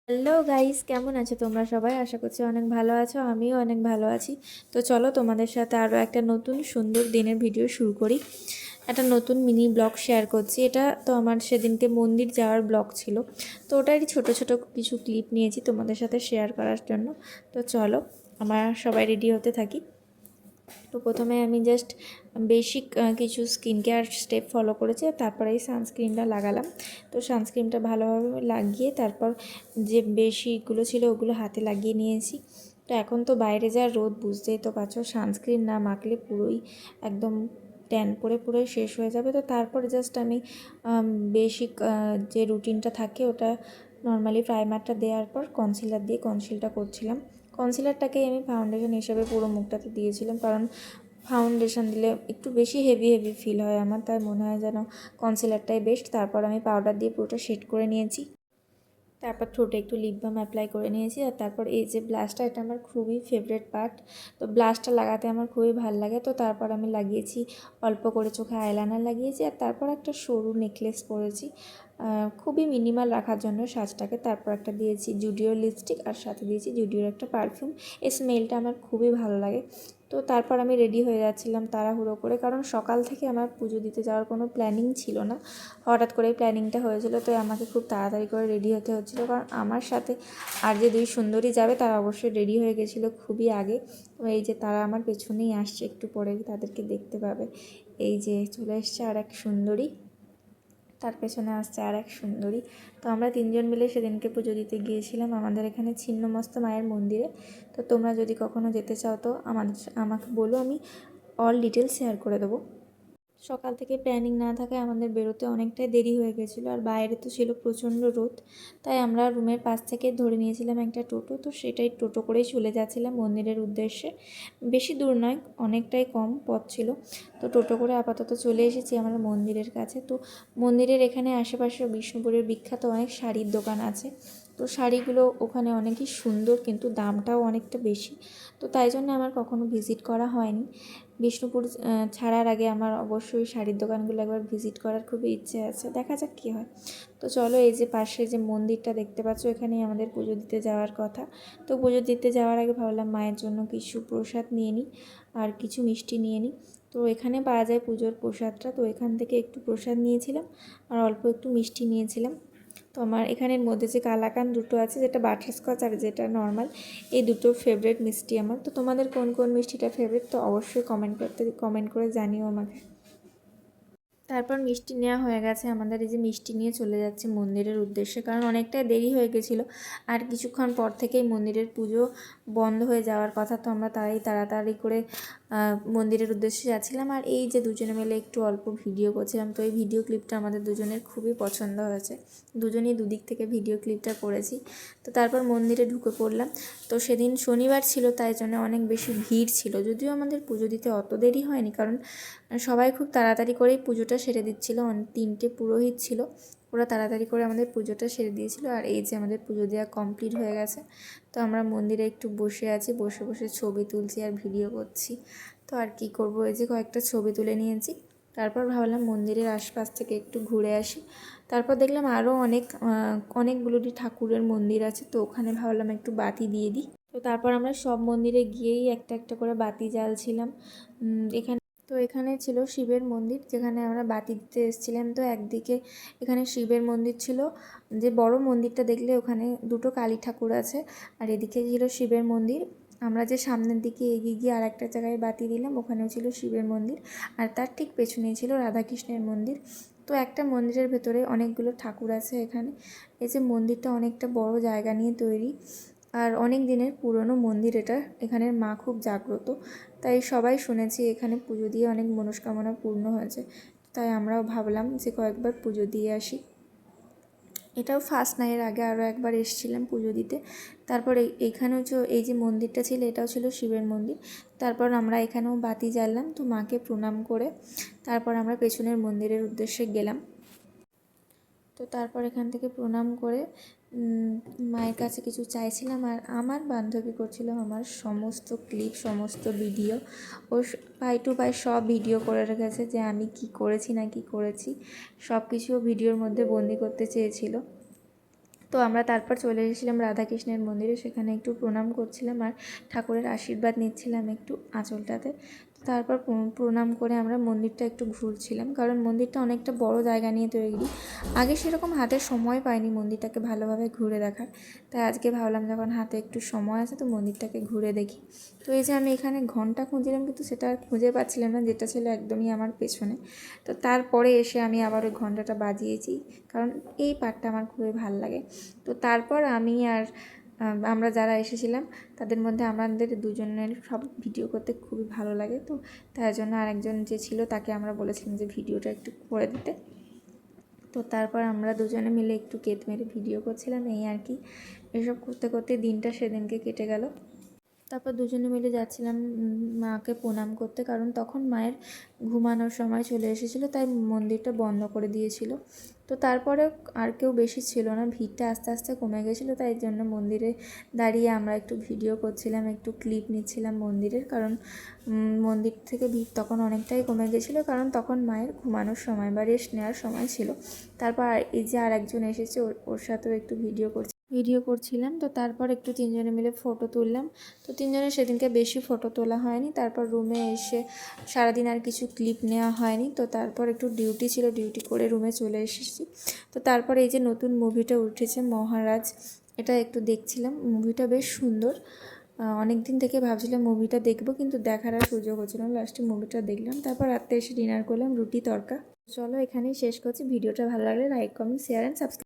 Hello guys, কেমন আছো তোমরা সবাই? আশা করছি অনেক ভালো আছো, আমিও অনেক ভালো আছি। তো চলো তোমাদের সাথে আরও একটা নতুন সুন্দর দিনের ভিডিও শুরু করি। একটা নতুন মিনি ব্লগ শেয়ার করছি। এটা তো আমার সেদিনকে মন্দির যাওয়ার ব্লগ ছিল, তো ওটারই ছোট ছোট কিছু ক্লিপ নিয়েছি তোমাদের সাথে শেয়ার করার জন্য। তো চলো আমরা সবাই রেডি হতে থাকি। তো প্রথমে আমি জাস্ট বেসিক কিছু স্কিন কেয়ার স্টেপ ফলো করেছি, তারপরে এই সানস্ক্রিনটা লাগালাম। তো সানস্ক্রিনটা ভালোভাবে লাগিয়ে তারপর যে বেশিগুলো ছিল ওগুলো হাতে লাগিয়ে নিয়েছি। তো এখন তো বাইরে যা রোদ, বুঝতেই তো পারছো, সানস্ক্রিন না মাখলে পুরোই একদম ট্যান পরে পুরোই শেষ হয়ে যাবে। তো তারপর জাস্ট আমি বেসিক যে রুটিনটা থাকে ওটা নর্মালি প্রাইমারটা দেওয়ার পর কনসিলার দিয়ে কনসিলটা করছিলাম। কনসিলারটাকেই আমি ফাউন্ডেশন হিসেবে পুরো মুখটাতে দিয়েছিলাম, কারণ ফাউন্ডেশন দিলে একটু বেশি হেভি হেভি ফিল হয় আমার, তাই মনে হয় যেন কনসিলারটাই বেস্ট। তারপর আমি পাউডার দিয়ে পুরোটা শেড করে নিয়েছি। তারপর ঠোঁটে একটু লিপ বাম অ্যাপ্লাই করে নিয়েছি। আর তারপর এই যে ব্লাশটা, এটা আমার খুবই ফেভারিট পার্ট। তো ব্লাশটা লাগাতে আমার খুবই ভালো লাগে। তো তারপর আমি লাগিয়েছি অল্প করে, চোখে আইলাইনার লাগিয়েছি। আর তারপর একটা সরু নেকলেস পরেছি, খুবই মিনিমাল রাখার জন্য সাজটাকে। তারপর একটা দিয়েছি জুডিওর লিপস্টিক, আর সাথে দিয়েছি জুডিওর একটা পারফিউম। এই স্মেলটা আমার খুবই ভালো লাগে। তো তারপর আমি রেডি হয়ে যাচ্ছিলাম তাড়াহুড়ো করে, কারণ সকাল থেকে আমার পুজো দিতে যাওয়ার কোনো প্ল্যানিং ছিল না, হঠাৎ করেই প্ল্যানিংটা হয়েছিল। তো আমাকে খুব তাড়াতাড়ি করে রেডি হতে হচ্ছিলো, কারণ আমার সাথে আর যে দুই সুন্দরী যাবে তারা অবশ্যই রেডি হয়ে গেছিলো খুবই আগে। তো এই যে তারা আমার পেছনেই আসছে, একটু পরেই তাদেরকে দেখতে পাবে। এই যে চলে এসছে আর এক সুন্দরী, তার পেছনে আসছে আর এক সুন্দরী। তো আমরা তিনজন মিলে সেদিনকে পুজো দিতে গিয়েছিলাম আমাদের এখানে ছিন্নমস্ত মায়ের মন্দিরে। তো তোমরা যদি কখনো যেতে চাও তো আমাকে বলো, আমি অল ডিটেলস শেয়ার করে দেবো। সকাল থেকে প্ল্যানিং না থাকায় আমাদের বেরোতে অনেকটাই দেরি হয়ে গেছিলো, আর বাইরে তো ছিল প্রচণ্ড রোদ। তাই আমরা রুমের পাশ থেকে ধরে নিয়েছিলাম একটা টোটো। তো সেটাই টোটো করেই চলে যাচ্ছিলাম মন্দিরের উদ্দেশ্যে। বেশি দূর নয়, অনেকটাই কম পথ ছিল। তো টোটো করে আপাতত চলে এসেছি আমরা মন্দিরের কাছে। তো মন্দিরের এখানে আশেপাশে বিষ্ণুপুরের বিখ্যাত অনেক শাড়ির দোকান আছে। তো শাড়িগুলো ওখানে অনেকই সুন্দর, কিন্তু দামটাও অনেকটা বেশি। তো তাই জন্য আমার কখনো ভিজিট করা হয়নি। বিষ্ণুপুর ছাড়ার আগে আমার অবশ্যই শাড়ির দোকানগুলো একবার ভিজিট করার খুবই ইচ্ছে আছে, দেখা যাক কী হয়। তো চলো, এই যে পাশে যে মন্দিরটা দেখতে পাচ্ছ, এখানেই আমাদের পুজো দিতে যাওয়ার কথা। তো পুজো দিতে যাওয়ার আগে ভাবলাম মায়ের জন্য কিছু প্রসাদ নিয়ে নিই আর কিছু মিষ্টি নিয়ে নিই। তো এখানে পাওয়া যায় পুজোর প্রসাদটা, তো এখান থেকে একটু প্রসাদ নিয়েছিলাম আর অল্প একটু মিষ্টি নিয়েছিলাম। তো আমার এখানের মধ্যে যে কালাকান দুটো আছে, যেটা বাটারস্কচ আর যেটা নর্মাল, এই দুটো ফেভারিট মিষ্টি আমার। তো তোমাদের কোন কোন মিষ্টিটা ফেভারিট, তো অবশ্যই কমেন্ট করে জানিও আমাকে। তারপর মিষ্টি নেওয়া হয়ে গেছে আমাদের, এই যে মিষ্টি নিয়ে চলে যাচ্ছে মন্দিরের উদ্দেশ্যে, কারণ অনেকটাই দেরি হয়ে গেছিলো। আর কিছুক্ষণ পর থেকেই মন্দিরের পুজো বন্ধ হয়ে যাওয়ার কথা। তো আমরা তাড়াতাড়ি করে মন্দিরের উদ্দেশ্যে যাচ্ছিলাম। আর এই যে দুজনে মিলে একটু অল্প ভিডিও করছিলাম। তো এই ভিডিও ক্লিপটা আমাদের দুজনের খুবই পছন্দ হয়েছে, দুজনেই দুদিক থেকে ভিডিও ক্লিপটা করেছি। তো তারপর মন্দিরে ঢুকে পড়লাম। তো সেদিন শনিবার ছিল, তাই জন্য অনেক বেশি ভিড় ছিল। যদিও আমাদের পুজো দিতে অত দেরি হয়নি, কারণ সবাই খুব তাড়াতাড়ি করেই পুজোটা সেরে দিচ্ছিলো। 3টে পুরোহিত ছিল, ওরা তাড়াতাড়ি করে আমাদের পুজোটা সেরে দিয়েছিল। আর এই যে আমাদের পুজো দেওয়া কমপ্লিট হয়ে গেছে। তো আমরা মন্দিরে একটু বসে আছি, বসে বসে ছবি তুলছি আর ভিডিও করছি। তো আর কি করব, এই যে কয়েকটা ছবি তুলে নিয়েছি। তারপর ভাবলাম মন্দিরের আশপাশ থেকে একটু ঘুরে আসি। তারপর দেখলাম আরও অনেকগুলোই ঠাকুরের মন্দির আছে, তো ওখানে ভাবলাম একটু বাতি দিয়ে দিই। তো তারপর আমরা সব মন্দিরে গিয়েই একটা একটা করে বাতি জ্বালছিলাম। এখানে ছিল শিবের মন্দির, যেখানে আমরা বাতি দিতে এসেছিলাম। তো একদিকে এখানে শিবের মন্দির ছিল, যে বড় মন্দিরটা দেখলে ওখানে দুটো কালী ঠাকুর আছে। আর এদিকে ছিল শিবের মন্দির। আমরা যে সামনের দিকে এগিয়ে গিয়ে আর একটা জায়গায় বাতি দিলাম, ওখানেও ছিল শিবের মন্দির। আর তার ঠিক পেছনেই ছিল রাধাকৃষ্ণের মন্দির। তো একটা মন্দিরের ভেতরে অনেকগুলো ঠাকুর আছে এখানে। এই যে মন্দিরটা অনেকটা বড় জায়গা নিয়ে তৈরি, আর অনেক দিনের পুরনো মন্দির এটা। এখানের মা খুব জাগ্রত, তাই সবাই শুনেছি এখানে পুজো দিয়ে অনেক মনস্কামনা পূর্ণ হয়েছে। তাই আমরাও ভাবলাম যে কয়েকবার পুজো দিয়ে আসি। এটাও ফার্স্ট না, এর আগে আরও একবার এসেছিলাম পুজো দিতে। তারপর এইখানেও এই যে মন্দিরটা ছিল, এটাও ছিল শিবের মন্দির। তারপর আমরা এখানেও বাতি জ্বাললাম, তো মাকে প্রণাম করে তারপর আমরা পেছনের মন্দিরের উদ্দেশ্যে গেলাম। তো তারপর এখান থেকে প্রণাম করে মায়ের কাছে কিছু চাইছিলাম। আর আমার বান্ধবী করছিল আমার সমস্ত ক্লিপ, সমস্ত ভিডিও। ও পাই টু পাই সব ভিডিও করে রেখেছে, যে আমি কি করেছি না কি করেছি সব কিছু ভিডিওর মধ্যে বন্দি করতে চেয়েছিল। তো আমরা তারপর চলে এসেছিলাম রাধাকৃষ্ণের মন্দিরে, সেখানে একটু প্রণাম করছিলাম আর ঠাকুরের আশীর্বাদ নিচ্ছিলাম একটু আঁচলটাতে। তো তারপর প্রণাম করে আমরা মন্দিরটা একটু ঘুরছিলাম, কারণ মন্দিরটা অনেকটা বড় জায়গা নিয়ে তৈরি। আগে সেরকম হাতে সময় পাইনি মন্দিরটাকে ভালোভাবে ঘুরে দেখার, তাই আজকে ভাবলাম যখন হাতে একটু সময় আছে তো মন্দিরটাকে ঘুরে দেখি। তো এই যে আমি এখানে ঘন্টা খুঁজছিলাম, কিন্তু সেটা আর খুঁজে পাচ্ছিলাম না, যেটা ছিল একদমই আমার পেছনে। তো তারপরে এসে আমি আবার ওই ঘন্টাটা বাজিয়েছি, কারণ এই পার্টটা আমার খুবই ভালো লাগে। তো তারপর আমি আর আমরা যারা এসেছিলাম তাদের মধ্যে আমাদের দুজনের সব ভিডিও করতে খুবই ভালো লাগে, তো তার জন্য আরেকজন যে ছিল তাকে আমরা বলেছিলাম যে ভিডিওটা একটু করে দিতে। তো তারপর আমরা দুজনে মিলে একটু কেত মেরে ভিডিও করছিলাম, এই আর কি। এসব করতে করতে দিনটা সেদিনকে কেটে গেল। তারপর দুজনে মিলে যাচ্ছিলাম মাকে প্রণাম করতে, কারণ তখন মায়ের ঘুমানোর সময় চলে এসেছিলো, তাই মন্দিরটা বন্ধ করে দিয়েছিল। তো তারপরে আর কেউ বেশি ছিল না, ভিড়টা আস্তে আস্তে কমে গেছিলো, তাই জন্য মন্দিরে দাঁড়িয়ে আমরা একটু ভিডিও করছিলাম, একটু ক্লিপ নিচ্ছিলাম মন্দিরের, কারণ মন্দির থেকে ভিড় তখন অনেকটাই কমে গেছিলো, কারণ তখন মায়ের ঘুমানোর সময় বা রেস্ট নেওয়ার সময় ছিল। তারপর এই যে আর একজন এসেছে, ওর সাথেও একটু ভিডিও করছিলাম। তো তারপর একটু তিনজনে মিলে ফটো তুললাম। তো তিনজনের সেদিনকে বেশি ফটো তোলা হয়নি। তারপর রুমে এসে সারাদিন আর কিছু ক্লিপ নেওয়া হয়নি। তো তারপর একটু ডিউটি ছিল, ডিউটি করে রুমে চলে এসেছি। তো তারপর এই যে নতুন মুভিটা উঠেছে মহারাজ, এটা একটু দেখছিলাম। মুভিটা বেশ সুন্দর, অনেক দিন থেকে ভাবছিলাম মুভিটা দেখবো, কিন্তু দেখার আর সুযোগ হচ্ছিল না। লাস্টে মুভিটা দেখলাম, তারপর রাত্রে এসে ডিনার করলাম রুটি তড়কা। চলো এখানেই শেষ করছি। ভিডিওটা ভালো লাগলে like, comment, share and subscribe.